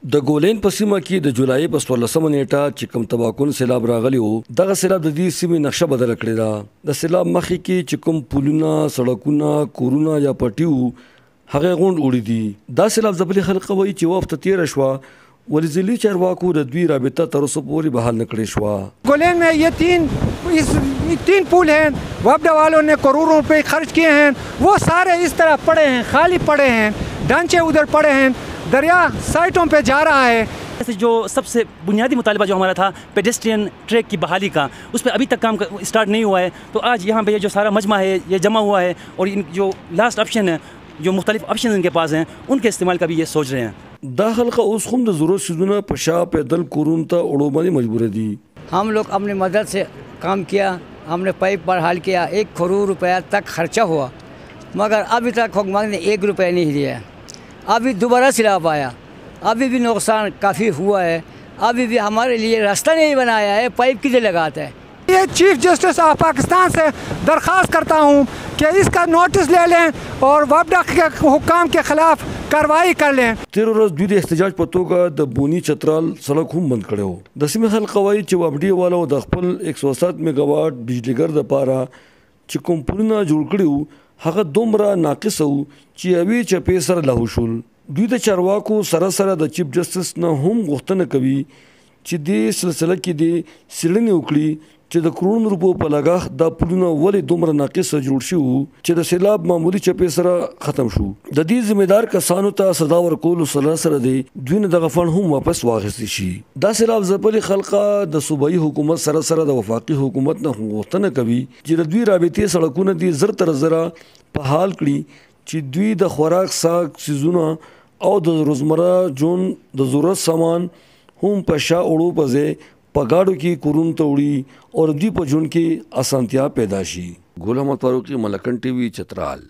د ګولین په سیمه کې د جولای په 14 نیټه چې کوم تباکون سیلاب راغلی و دغه سیلاب د دې سیمې نقشه بدله کړې ده. د سیلاب مخکې کې چې کوم پلونه، سړکونه، کورونه یا پټیو هغه غونډ وړي دي. دا سیلاب ځپلي خلک وایي چې وخت تیر شو ولی ضلعي چارواکو د دوی رابطه تر اوسه پورې بحال نه کړې شوه. گولین में ये तीन पुल हैं, वफद वालों ने करोड़ों रुपए खर्च किए हैं, वो सारे इस तरह पड़े हैं, खाली पड़े हैं, ढांचे उधर पड़े हैं, दरिया साइटों पे जा रहा है. जो सबसे बुनियादी मुतालबा जो हमारा था पेडेस्ट्रियन ट्रैक की बहाली का, उस पर अभी तक काम स्टार्ट नहीं हुआ है. तो आज यहाँ पे ये जो सारा मजमा है ये जमा हुआ है और इन जो लास्ट ऑप्शन है, जो मुख्तलिफ ऑप्शन इनके पास हैं, उनके इस्तेमाल का भी ये सोच रहे हैं. دا خلق اوس هم د ضرورت سيزونه په شا پیدل کورون ته اړو باندې مجبور دي. हम लोग अपनी मदद से काम किया, हमने पाइप बहाल किया, 1 करोड़ रुपया तक खर्चा हुआ, मगर अभी तक हुकूमत ने 1 रुपया नहीं दिया. अभी दोबारा सैलाब आया, अभी भी नुकसान काफ़ी हुआ है, अभी भी हमारे लिए रास्ता नहीं बनाया है, पाइप किधर लगाता है. ये चीफ जस्टिस ऑफ पाकिस्तान से दरख्वास्त करता हूँ कि इसका नोटिस ले लें और वफद के हुक्काम के खिलाफ कार्रवाई कर लें. تیر ورځ دوی د احتجاج په توګه د بونی چترال سړک هم بند کړو. د سیمې خلک وایي چې وابډي والو د خپل 107 میگاواټ بجلیګر د پاره چې کوم پلونه جوړ کړیو هغه دومره ناقص وو چې اوی چپې سره لاهو شول. دوی د چارواکو سره سره د چیف جسټس نه هم غوښتنه کوي چې دې سلسله کې د سړنې وکړي چې د کروڑونو روپو په لګښت دا پلونه ولې دومره ناقص جوړ شي چې د سیلاب معمولی چپې سره ختم شو. د دې ذمہدار کسانو ته سزا ورکول سره دی دوی نه دغه فند هم واپس واخیستي شي. دا سیلاب ځپلي خلقه د صوبایي حکومت سره د وفاقي حکومت نه غوښتنه کوي چې د دوی رابطې سړکونه دي زر تر زره په حال کړي چې دوی د خوراک ساک سيزونه او د روزمره جون د ضرورت سامان هم په شا اړو پځه پګاړو کې کورون توړي اور دوی په جون کې اسانتیا پیدا شي. ګل احمد فاروقی، ملکن ټي وي، چترال.